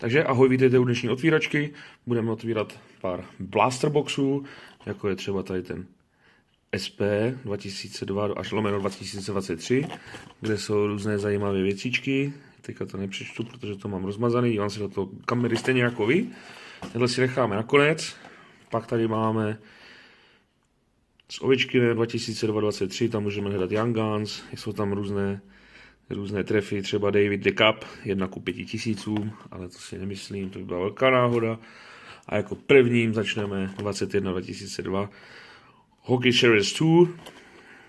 Takže ahoj, vítejte u dnešní otvíračky. Budeme otvírat pár blaster boxů, jako je třeba tady ten SP 2002 až lomeno 2023, kde jsou různé zajímavé věcičky. Teďka to nepřečtu, protože to mám rozmazaný, dívám se do toho kamery stejně jako vy. Tenhle si necháme nakonec. Pak tady máme z Ovečkinem 2023, tam můžeme hledat Young Guns, jsou tam různé trefy, třeba David the Cup, 1:5000, ale to si nemyslím, to by byla velká náhoda. A jako prvním začneme 21-2002. Hockey Series 2,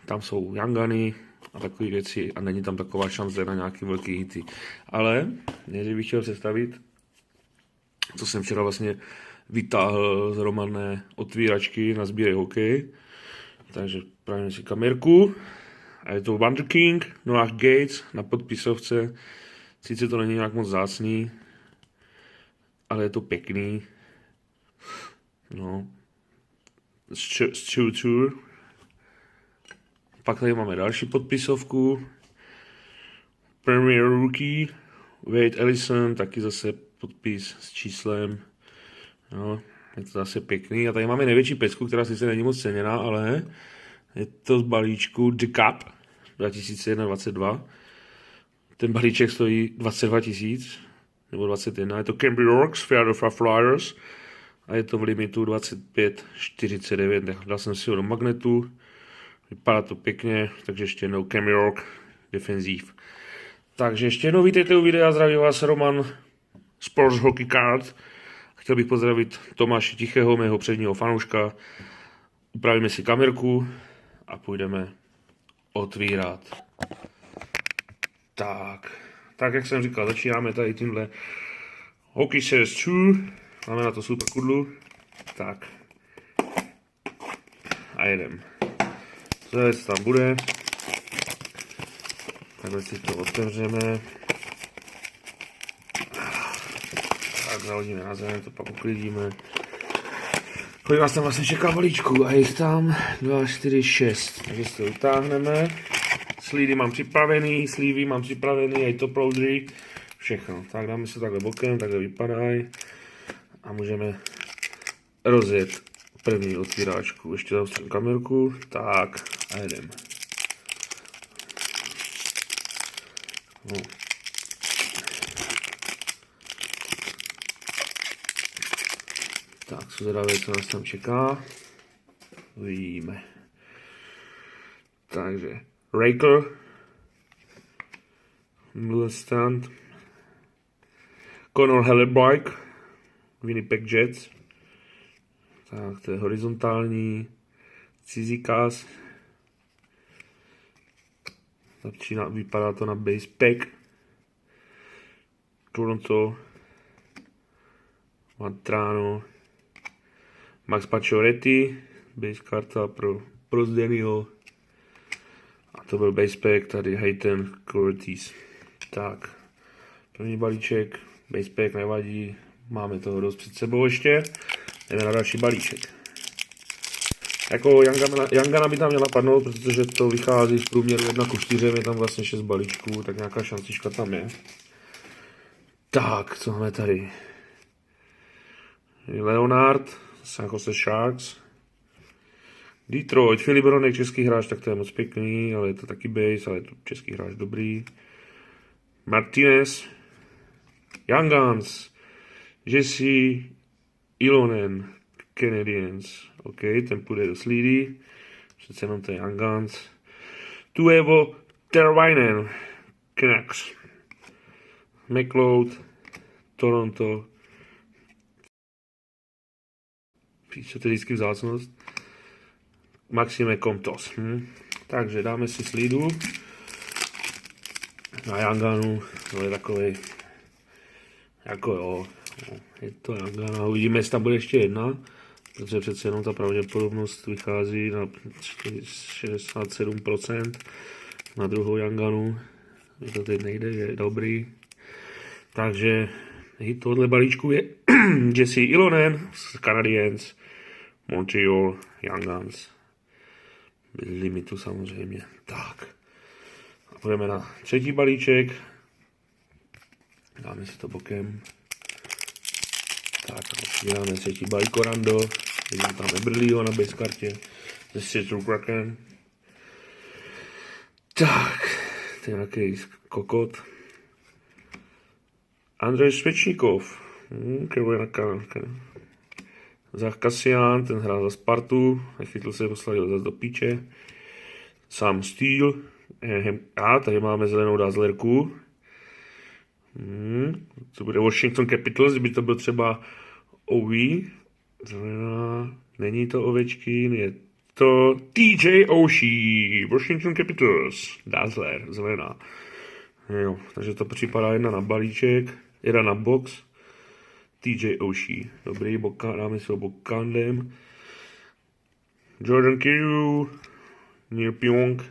tam jsou Young Guny a takové věci a není tam taková šance na nějaké velké hity. Ale než bych chtěl představit, co jsem včera vlastně vytáhl z romanné otvíračky na sbírej hokej. Takže právě si kamerku. A je to Wonder King, Noah Gates na podpisovce. Sice to není nějak moc zácný, ale je to pěkný. No. Z Tour. Pak tady máme další podpisovku. Premier Rookie, Wade Ellison, taky zase podpis s číslem. No, je to zase pěkný. A tady máme největší pecku, která sice není moc ceněná, ale je to z balíčku The Cup 2021-22. Ten balíček stojí 22 000 nebo 21. Je to Cambridge Orks, Philadelphia Flyers a je to v limitu 25,49. Dal jsem si ho do magnetu. Vypadá to pěkně, takže ještě jednou Cambridge Orks defensiv. Takže ještě jednou vítejte u videa, zdraví vás Roman Sports Hockey Card. Chtěl bych pozdravit Tomáše Tichého, mého předního fanouška. Upravíme si kamerku a půjdeme otvírat. Tak jak jsem říkal, začínáme tady tímhle Hockey Series 2. Máme na to super kudlu. Tak. A jedem. Co tam bude? Takhle si to otevřeme. Tak zahodíme na zem, to pak uklidíme. Kolik nás tam vlastně čeká balíčku? A jich tam 2, 4, 6. Takže si to utáhneme. Slídy mám připravený, slívy mám připravený, je to proudry, všechno. Tak dáme se takhle bokem, takhle vypadají. A můžeme rozjet první otvíráčku. Ještě zaostřím kamerku. Tak a jedem. No. Tak, co zdravé, co nás tam čeká. Uvidíme. Takže Raker, Blue Stand, Connor Hellebuck, Winnipeg Jets. Tak, to je horizontální. Cizikas. Vypadá to na base pack. Toronto, Matrano, Max Pacioretty, base karta pro Zdenio. A to byl basepack, tady Hayton Curtis. Tak, první balíček, basepack nevadí, máme toho dost před sebou ještě. Jdeme na další balíček. Jako Youngana by tam měla padnout, protože to vychází z průměru 1:4, je tam vlastně 6 balíčků, tak nějaká šancička tam je. Tak, co máme tady? Leonard, San Jose Sharks. Detroit, Filip Hronek, český hráč, tak to je moc pěkný, ale je to taky base, ale je to český hráč dobrý. Martinez, Young Guns, Jesse Ilonen, Canadiens, OK, ten půjde do Slídy, přece jenom to je Young Guns. Tuevo Tervainen, Canucks, McLeod, Toronto, píše to vždycky vzácnost. Maxime Comtos. Takže dáme si Slídu. Na Younganu, to je takový, jako jo, je to Youngana. Uvidíme, jestli tam bude ještě jedna, protože přece jenom ta pravděpodobnost vychází na 67% na druhou Younganu. To teď nejde, je dobrý. Takže tohle balíčku je Jesse Ilonen z Canadiens, Montreal, Young Guns. Bez limitu samozřejmě. Tak. A půjdeme na třetí balíček. Dáme si to bokem. Tak, otvíráme třetí balík Orlando. Vidím tam Eberleho na base kartě. Ze Seattle Kraken. Tak, to je nějaký kokot. Andrej Svečníkov. Zach Kassian, ten hrál za Spartu. Nechytl se, poslal zase do píče. Sam Steel. A tady máme zelenou Dazzlerku. To bude Washington Capitals, kdyby to byl třeba OV. Zelená. Není to Ovečkin, je to TJ Oshie. Washington Capitals. Dazzler, zelená. Jo, takže to připadá jedna na balíček, jedna na box. TJ Oshie. Dobrý, dáme si ho bokandem. Jordan Kyrou. Neil Pionk.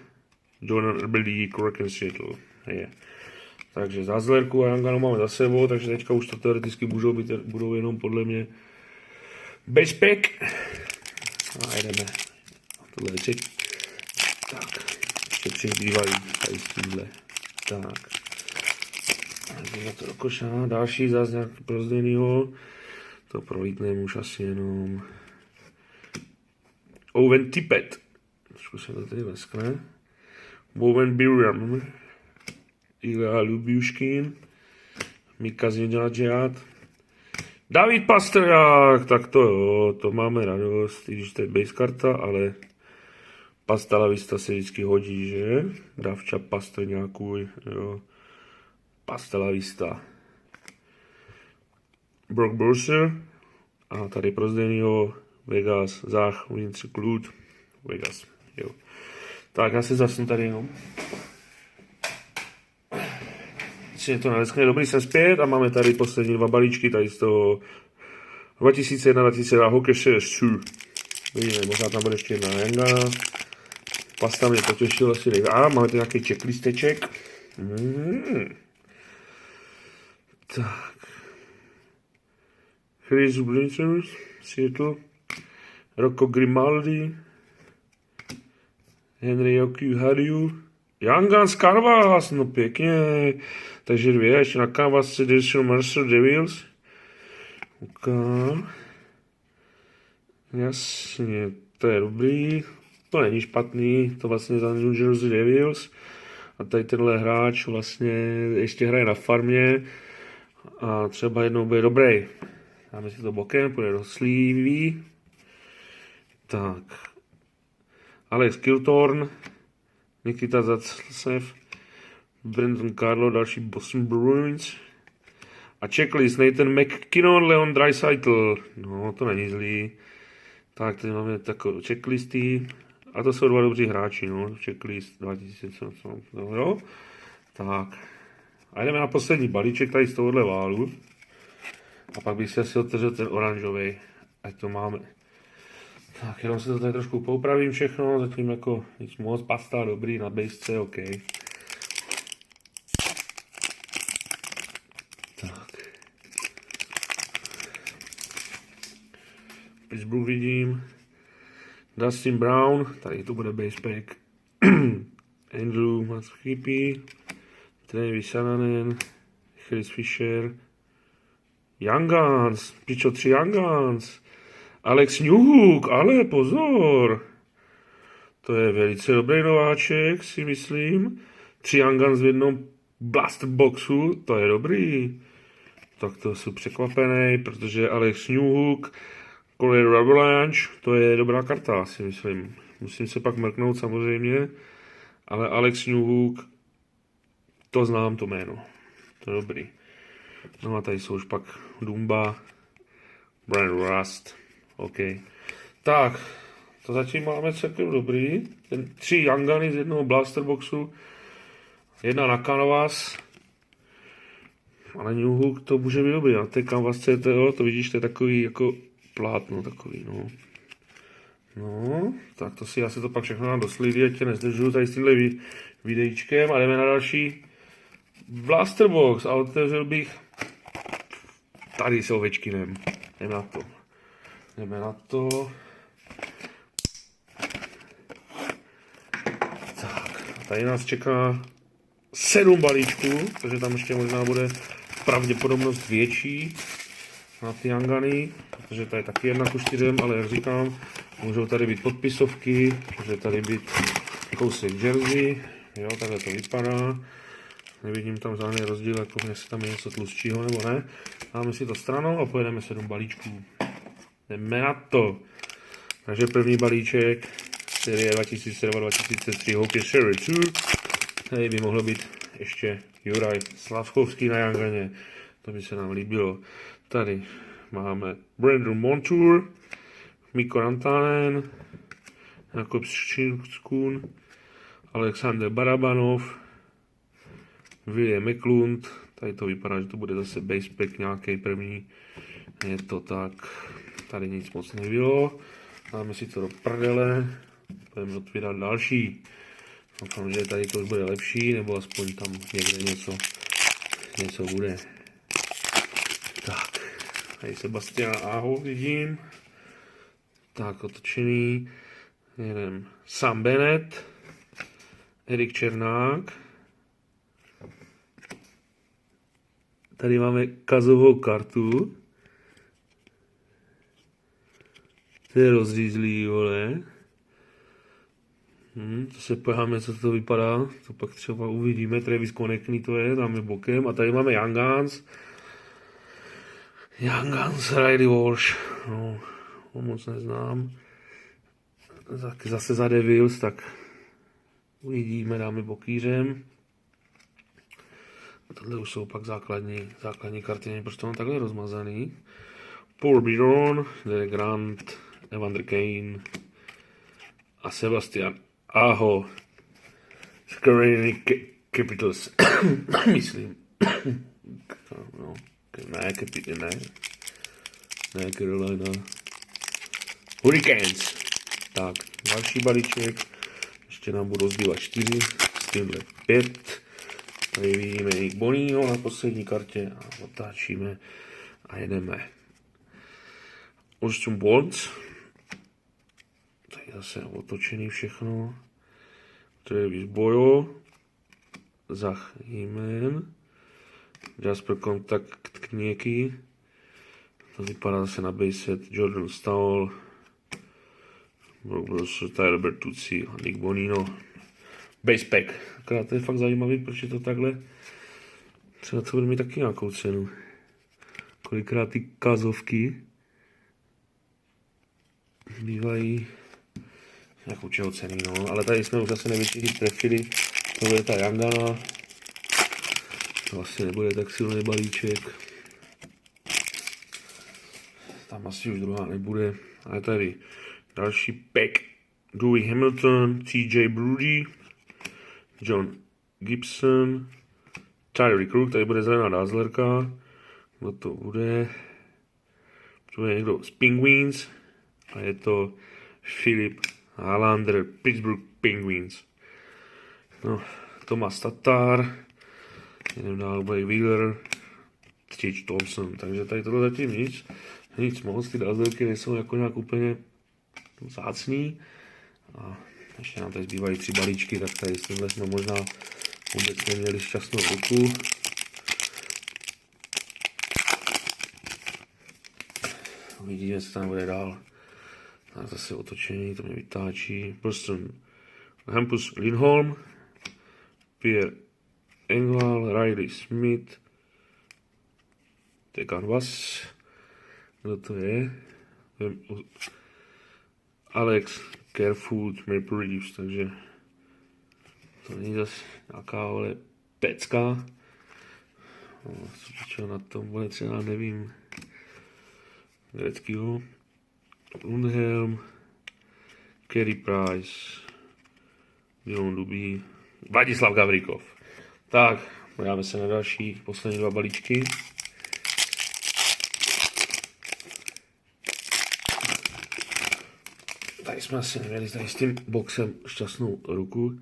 Jordan Eberle, Kraken Seattle. Je. Takže Dazzlerku a Yanganu máme za sebou, takže teďka už to teoreticky budou jenom podle mě basepack. A jdeme. Tohle je třetí. Tak. Ještě přibývají tady s tímhle. Tak. Jdeme to do koša. Další zase nějaký prozděnýho. To prolítneme už asi jenom. Owen Tippett. Trošku se to tady leskne. Bowen Byram. Ilja Lubiuškin. Mika Zibanejad. David Pastrňák. Tak to jo, to máme radost, i když to je base karta, ale Pasta la Vista se vždycky hodí, že? Davča Pastrňáku, jo. Pasta la Vista. Brock Burser. A tady prozdenýho Vegas, Zach, Winter Klud, Vegas, jo. Tak já se zasnu tady jenom. Je to naleskne, dobrý, jsem zpět a máme tady poslední dva balíčky, tady z toho 2001-2002 Hockey Series 2. Vidíme, možná tam bude ještě jedna Yanga. Pasta mě potěšil asi nejvíc. A máme tady nějaký checklisteček. Tak. Chris Blinson, Seattle. Rocco Grimaldi. Henry Jokiu Hadiu. Yangans Canvas, no pěkně. Takže dvě, ještě na Canvas Edition Mercer Devils. OK. Jasně, to je dobrý. To není špatný, to vlastně za New Jersey Devils. A tady tenhle hráč vlastně ještě hraje na farmě. A třeba jednou bude dobrý. Dáme si to bokem, půjde do sleevey. Tak. Alex Kiltorn. Nikita Zacev, Brandon Carlo, další Boston Bruins. A checklist Nathan McKinnon, Leon Draisaitl. No, to není zlý. Tak, tady máme takové checklisty. A to jsou dva dobří hráči, no. Checklist 2000, no, jo. Tak. A jdeme na poslední balíček tady z tohohle válu. A pak bych si asi otevřel ten oranžový. Ať to máme. Tak, jenom se to tady trošku poupravím všechno, zatím jako nic moc, pasta dobrý, na basece, OK. Tak. Pittsburgh vidím. Dustin Brown, tady to bude basepack. Andrew Matskipi, Travis Sananen, Chris Fisher, Young Guns, pičo 3 Young Guns. Alex Newhook, ale pozor. To je velice dobrý nováček, si myslím. 3 Young Guns v jednom blaster boxu, to je dobrý. Tak to jsem překvapený, protože Alex Newhook, Colorado Avalanche, to je dobrá karta, si myslím. Musím se pak mrknout samozřejmě, ale Alex Newhook, to znám to jméno. To je dobrý. No a tady jsou už pak Dumba, Brian Rust. OK. Tak, to zatím máme celkem dobrý. Ten 3 Young Guny z jednoho blaster boxu. Jedna na Canvas. Ale Newhook to může být dobrý. Na té Canvas CTO, to vidíš, to je takový jako plátno takový, no. No, tak to si já se to pak všechno dám do slivy, ať tě nezdržuju tady s tímhle videíčkem a jdeme na další blaster box a otevřel bych tady s Ovečkinem. Jdeme na to. Jdeme na to. Tak, tady nás čeká 7 balíčků, takže tam ještě možná bude pravděpodobnost větší. na ty Youngany, protože tady taky 1:4, ale jak říkám, můžou tady být podpisovky, může tady být kousek jersey, jo, takhle to vypadá. Nevidím tam žádný rozdíl, jako jestli tam je něco tlustšího nebo ne. Dáme si to stranou a pojedeme 7 balíčků. Jdeme na to. Takže první balíček, série 2002-2003 Hockey Series 2. Tady by mohlo být ještě Juraj Slavkovský na Younganě. To by se nám líbilo. Tady máme Brandon Montour, Mikko Rantanen, Jakub Ščinskun, Alexander Barabanov, William Eklund. Tady to vypadá, že to bude zase basepack nějaký první. Je to tak. Tady nic moc nebylo. Dáme si to do prdele. Budeme otvírat další. Doufám, že tady to už bude lepší, nebo aspoň tam někde něco bude. Tak. Tady Sebastian Aho vidím. Tak, otočený. Jeden Sam Bennett. Erik Černák. Tady máme kazovou kartu. To je rozřízlý, vole. To se pojáme, co to vypadá. To pak třeba uvidíme. Travis Konechny to je, dáme bokem. A tady máme Young Guns. Young Guns, Riley Walsh. No, ho moc neznám. Zase za Devils, tak uvidíme, dáme bokýřem. Tohle už jsou pak základní karty, nevím, proč to mám takhle rozmazaný. Paul Byron, Derek Grant, Evander Kane a Sebastian Aho z Carolina Capitals. Myslím. No, ne, Carolina Hurricanes. Tak, další balíček. Ještě nám budou zbývat 4, s tímhle 5. Tady vidíme Nick Bonino na poslední kartě a otáčíme a jedeme. Austin Bonds. Tady zase otočený všechno. Travis Boyle. Zach Hyman. Jasper Kontakt Knieky. To vypadá zase na base set. Jordan Stahl. Tyler Bertuzzi a Nick Bonino. Basepack. Akorát to je fakt zajímavý, proč je to takhle. Třeba to bude mít taky nějakou cenu. Kolikrát ty kazovky bývají nějakou čeho ceny, no. Ale tady jsme už zase největší hit trefili. To je ta Youngana. To asi nebude tak silný balíček. Tam asi už druhá nebude. Ale tady další pack. Dewey Hamilton, TJ Brodie, John Gibson, Tyreek Krug, tady bude zelená Dazzlerka. Kdo to bude? To je někdo z Penguins a je to Filip Hallander, Pittsburgh Penguins. No, Thomas Tatar, jeden dál Blake Wheeler, Stitch Thompson, takže tady tohle zatím nic moc, ty Dazzlerky nejsou jako nějak úplně vzácný. A ještě nám tady zbývají 3 balíčky, tak tady s tímhle jsme možná vůbec neměli šťastnou ruku. Uvidíme, co tam bude dál. A zase otočení, to mě vytáčí. Boston Hampus Lindholm, Pierre Engvall, Riley Smith, Tekan Vass, kdo to je? Alex Carefood Maple Leafs, takže to není zase nějaká pecka. No, co na tom bude třeba, nevím. Gretzkyho, Lundhelm, Carey Price, Dylan Dubý, Vladislav Gavrikov. Tak, dáme se na další, poslední 2 balíčky. Tady jsme asi neměli tady s tím boxem šťastnou ruku.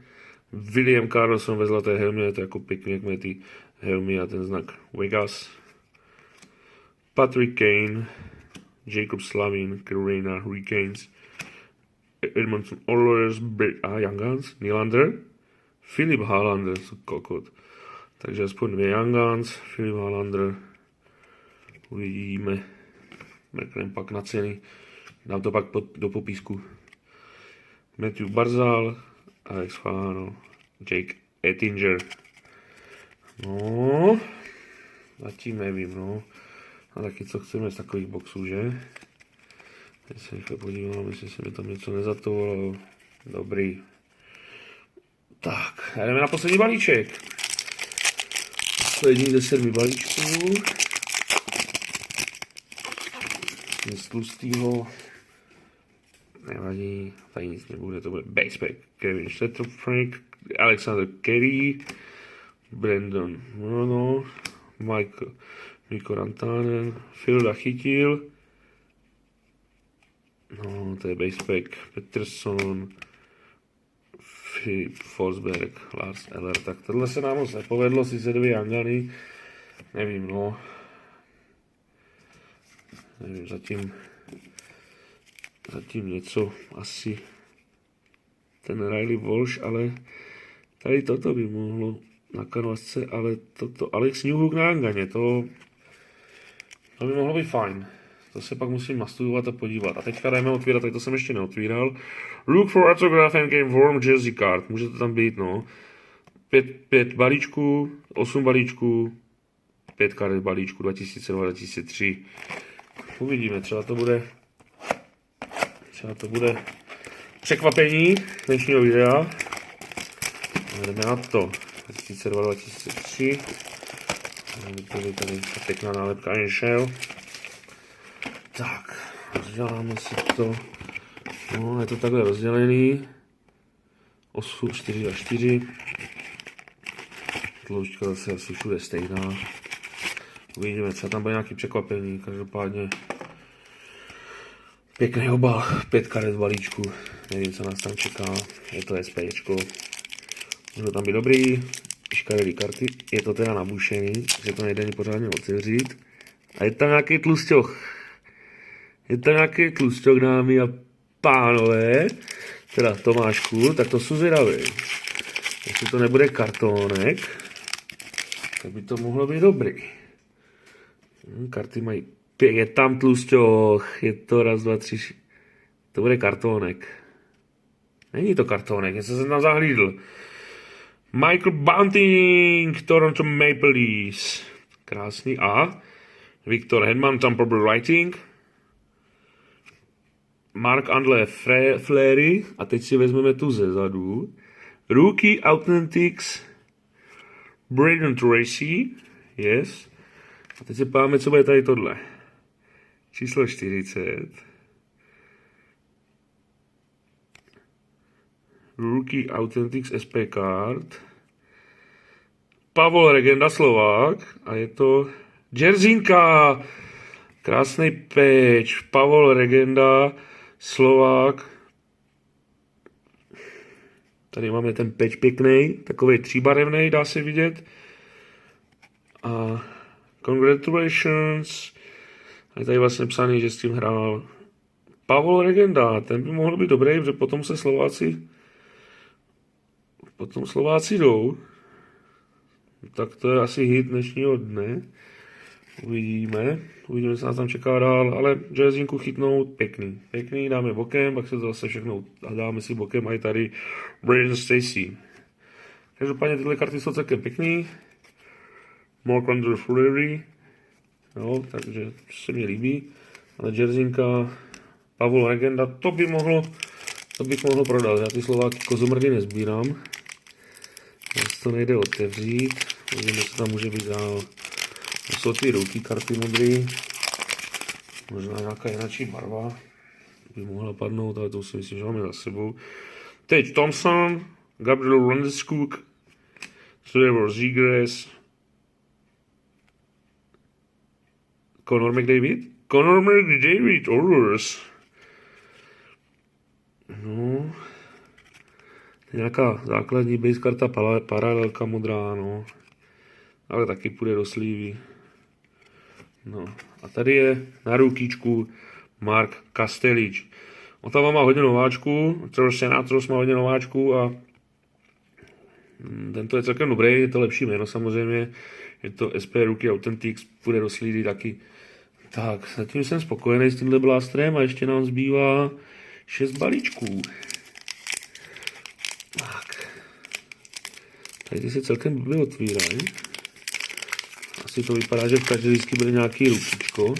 William Karlsson ve zlaté helmě, je to jako pěkně, jak mají ty helmy a ten znak Vegas. Patrick Kane, Jacob Slavin, Carolina Hurricanes, Edmonton Oilers a Young Guns, Nylander, Filip Hallander, kokot. Takže aspoň 2 Young Guns, Filip Hallander, uvidíme. mrknem pak na ceny. Dám to pak do popisku. Matthew Barzal, Alex Fano, Jake Ettinger. No, zatím nevím, no. A taky co chceme z takových boxů, že? Teď se rychle podívám, jestli se mi tam něco nezatovalo. Dobrý. Tak, jdeme na poslední balíček. Poslední ze 7 balíčků. Z tlustýho. Nevadí, tady nic nebude, to bude basepack. Kevin Shatterfrank, Alexander Kerry, Brandon Moreno, Mikko Rantanen, Filda chytil. No, to je basepack. Peterson, Filip Forsberg, Lars Eller. Tak tohle se nám moc nepovedlo, sice 2 Angany. Nevím, no. Nevím, zatím něco asi ten Riley Walsh, ale tady toto by mohlo na kanvasce, ale toto Alex Newhook na Anganě, to by mohlo být fajn. To se pak musím nastudovat a podívat. A teďka jdeme otvírat, tady to jsem ještě neotvíral. Look for autograph and game form jersey card. Může to tam být, no. 5 balíčků, 8 balíčků, 5 karet balíčků 2002-2003. Uvidíme, třeba to bude překvapení dnešního videa. Jdeme na to. 2002-2003. Tady pěkná nálepka NHL. Tak, rozděláme si to. No, je to takhle rozdělený. 8, 4 a 4. Tloušťka zase asi všude stejná. Uvidíme, třeba tam bude nějaký překvapení. Každopádně pěkný obal, 5 karet balíčku. Nevím, co nás tam čeká. Je to SPčko. Může tam být dobrý. Škaredý karty. Je to teda nabušený, že to nejde ani pořádně otevřít. A je tam nějaký tlusťoch. Dámy a pánové. Teda Tomášku, tak to jsou zvědavý. Jestli to nebude kartónek, tak by to mohlo být dobrý. Karty mají je tam tlusťoch, je to 1, 2, 3, to bude kartónek. Není to kartónek, já jsem tam zahlídl. Michael Bunting, Toronto Maple Leafs. Krásný. A Viktor Hedman, Tampa Bay Lightning. Marc-André Fleury. A teď si vezmeme tu ze zadu. Rookie Authentics. Braden Tracy. Yes. A teď si páme, co bude tady tohle. Číslo 40. Rookie Authentics SP Card. Pavol Regenda Slovák. A je to Jersínka. Krásný peč. Pavol Regenda Slovák. Tady máme ten peč pěkný. Takový tříbarevný, dá se vidět. A congratulations. A je tady vlastně psaný, že s tím hrál Pavol Regenda. Ten by mohl být dobrý, protože potom Slováci jdou. Tak to je asi hit dnešního dne. Uvidíme, co nás tam čeká dál, ale jerseyku chytnout pěkný, dáme bokem, pak se to zase všechno dáme si bokem, a je tady Braden Tracy. Každopádně tyhle karty jsou celkem pěkný. Marc-André Fleury, no, takže se mi líbí, ale jerseyka Pavol Regenda, to bych mohl prodat, já ty Slováky kozomrdy nezbírám. To nejde otevřít. Uvidíme, co tam může být dál. To jsou ty ruky karty modrý. Možná nějaká jináčí barva by mohla padnout, ale to si myslím, že máme za sebou. Teď Thompson, Gabriel Landeskog, Trevor Zegras, Connor McDavid, Oilers. No, nějaká základní base karta paralelka modrá, no. Ale taky půjde do slívy. No. A tady je na rukičku Mark Kastelič. Otava má hodně nováčků, Trevor Senators má hodně nováčků a tento je celkem dobrý, je to lepší jméno samozřejmě. Je to SP Rookie Authentics, půjde do slívy taky. Tak, zatím jsem spokojený s tímhle blastrem a ještě nám zbývá 6 balíčků. Tak. Tady ty se celkem blbě otvírají. Asi to vypadá, že v každé lístky bude nějaký ručičko.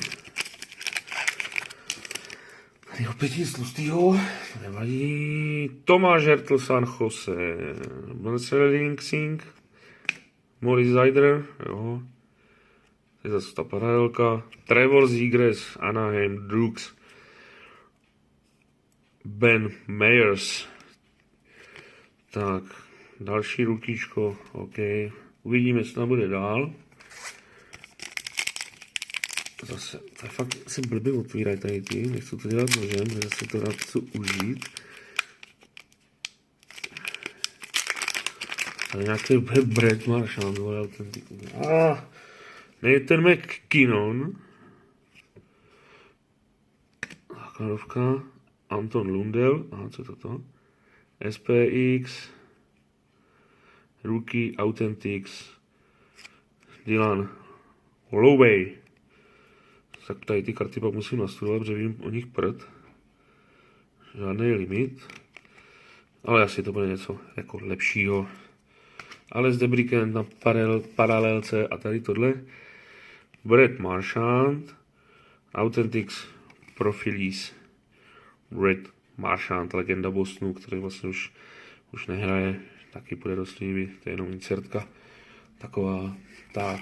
Tady opět nic tlustýho, to nevadí. Tomáš Hertl, San Jose, Marcel Singh, Morris Zeider, jo. To je zase ta paralelka. Trevor Zegras, Anaheim Ducks, Ben Meyers. Tak, další rutíčko, OK. Uvidíme, co tam bude dál. Zase, to je fakt se blbě otvírají tady ty, nechci to dělat nožem, protože si to rád chci užít. Tady nějaký Brad Marchand, Nathan McKinnon. Základovka. Anton Lundell, aha, co je toto? SPX. Rookie Authentics. Dylan Holloway. Tak tady ty karty pak musím nastudovat, protože vím o nich prd. Žádný limit. Ale asi to bude něco jako lepšího. Ale zde Brickend na paralelce a tady tohle. Brad Marchand. Authentics Profilis. Brad Marchand, legenda Bostonu, který vlastně už nehraje. Taky půjde do slívy, to je jenom insertka. Taková, tak.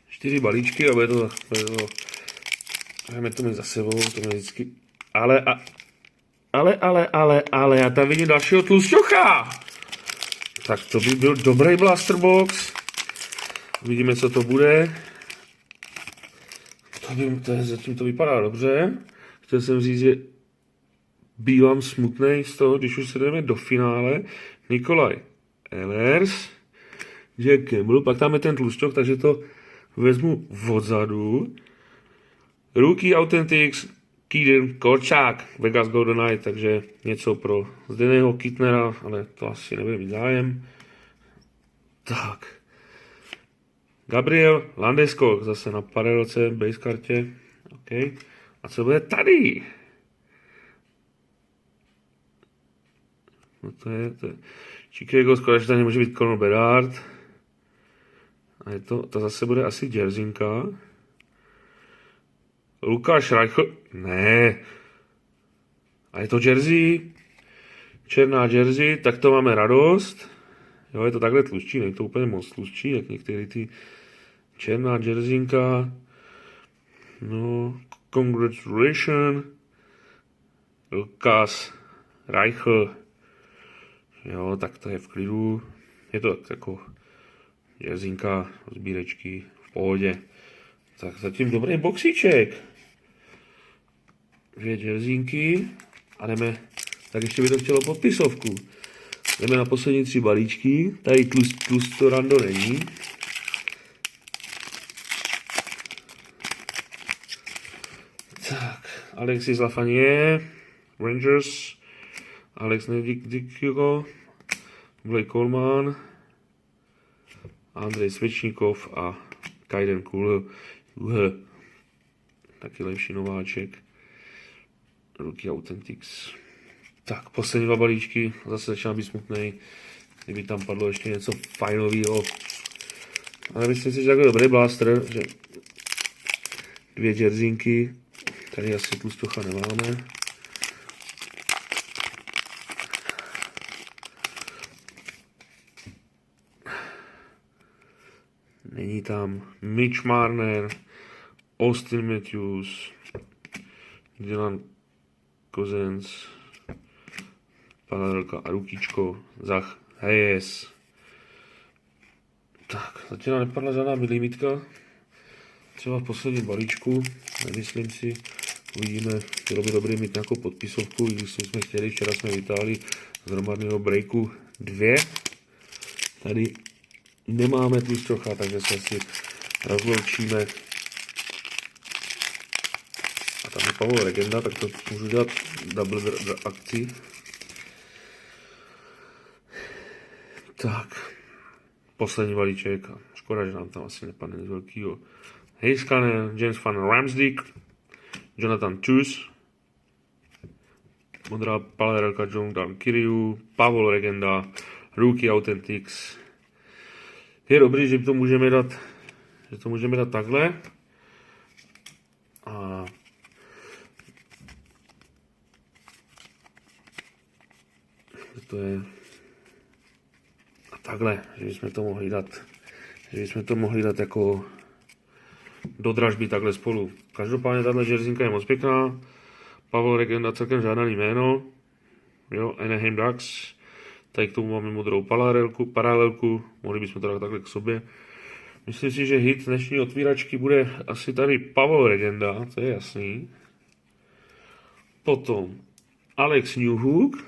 4 balíčky a bude to jdeme to mít za sebou, to mě vždycky, ale, já tam vidím dalšího tlusťocha. Tak to by byl dobrý blaster box. Uvidíme, co to bude. Zatím to vypadá dobře. Chtěl jsem říct, že bývám smutnej z toho, když už se jdeme do finále. Nikolaj Ehlers, Jack Campbell, pak tam je ten tlusťok, takže to vezmu odzadu. Rookie Authentics, Keegan Korčák, Vegas Golden Knight, takže něco pro Zdeného Kittnera, ale to asi nebude mít zájem. Tak. Gabriel Landeskog, zase na paralelce, base kartě. OK. A co bude tady? No to je. Chicago, skoro, že tady nemůže být Conor Bedard. A je to zase bude asi Jerzinka. Lukáš Reichel. Ne. A je to jersey. Černá jersey, tak to máme radost. Jo, je to takhle tlustší, není to úplně moc tlustší, jak některý ty černá jerzinka. No, congratulations. Lukáš Reichel. Jo, tak to je v klidu. Je to jako jerzinka, sbírečky v pohodě. Tak zatím dobrý boxíček. 2 jerzinky a jdeme, tak ještě by to chtělo podpisovku. Jdeme na poslední 3 balíčky. Tady tlusto rando není. Tak, Alexis Lafreniere, Rangers, Alex Nedělko, Blake Coleman, Andrej Svěčníkov a Kaiden Kuhl. Taky lepší nováček. Rookie Authentics. Tak, poslední 2 balíčky. Zase začíná být smutnej. Kdyby tam padlo ještě něco fajnového. Ale myslím si, že takový dobrý blaster, že 2 jerzinky. Tady asi tlustocha nemáme. Není tam Mitch Marner, Austin Matthews, Dylan Cozens, paralelka a rukičko, Zach Hayes. Tak, zatím nepadla žádná limitka. Třeba v posledním balíčku, nemyslím si, uvidíme, bylo by dobré mít nějakou podpisovku, když jsme chtěli, včera jsme vytáhli z hromadného breaku 2. Tady nemáme tlusťocha, takže se asi rozloučíme. A tam je Pavel Legenda, tak to můžu dělat double akci. Tak, poslední balíček. Škoda, že nám tam asi nepadne nic velkýho. Heiskanen, James Van Ramsdijk, Jonathan Tschüss, modrá palerelka Jordan Kyrgiou, Pavol Regenda, Rookie Authentics. Je dobrý, že to můžeme dát takhle. A to je a takhle, že bychom to mohli dát jako do dražby takhle spolu. Každopádně tato žerzinka je moc pěkná. Pavol Regenda celkem žádný jméno. Jo, Anaheim Ducks. Tady k tomu máme modrou paralelku. Mohli bychom to dát takhle k sobě. Myslím si, že hit dnešní otvíračky bude asi tady Pavol Regenda, to je jasný. Potom Alex Newhook.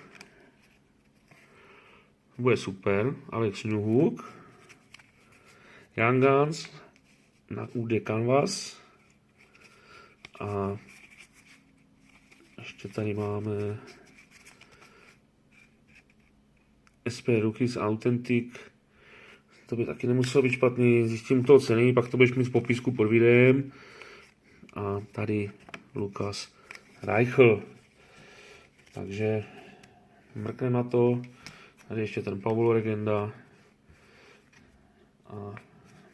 Bude super. Alex Newhook. Young Guns na UD Canvas. A ještě tady máme SP Rookies Authentic. To by taky nemuselo být špatný, zjistím toho ceny, pak to budeš mít v popisku pod videem. A tady Lukas Reichel. Takže mrkneme na to. Tady ještě ten Pavol Regenda. A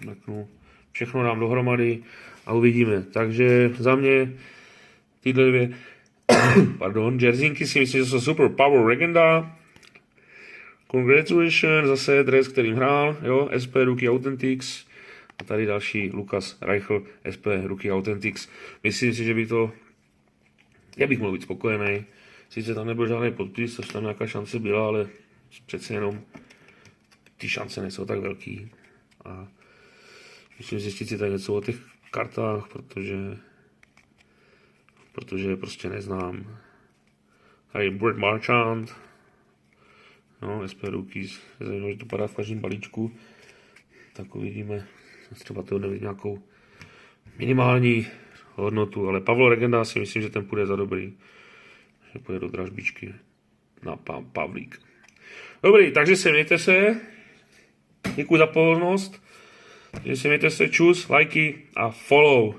mrknu. Všechno dám dohromady a uvidíme. Takže za mě tyhle dvě jerzinky si myslím, že jsou super. Pavol Regenda. Congratulations, zase dres, kterým hrál, jo, SP Rookie Authentics. A tady další Lukas Reichel, SP Rookie Authentics. Myslím si, že by to, já bych mohl být spokojený. Sice tam nebyl žádný podpis, což tam nějaká šance byla, ale přece jenom ty šance nejsou tak velký. A musím zjistit si tady něco o těch kartách, protože je prostě neznám. Tady Brett Marchand. No, SP Rookies, je zajímavé, že to padá v každém balíčku, tak uvidíme, třeba to nevidí nějakou minimální hodnotu, ale Pavol Regenda si myslím, že ten půjde za dobrý, že půjde do dražbičky na Pavlík. Dobrý, takže se mějte se, děkuji za pozornost, takže se mějte se, čus, lajky a follow.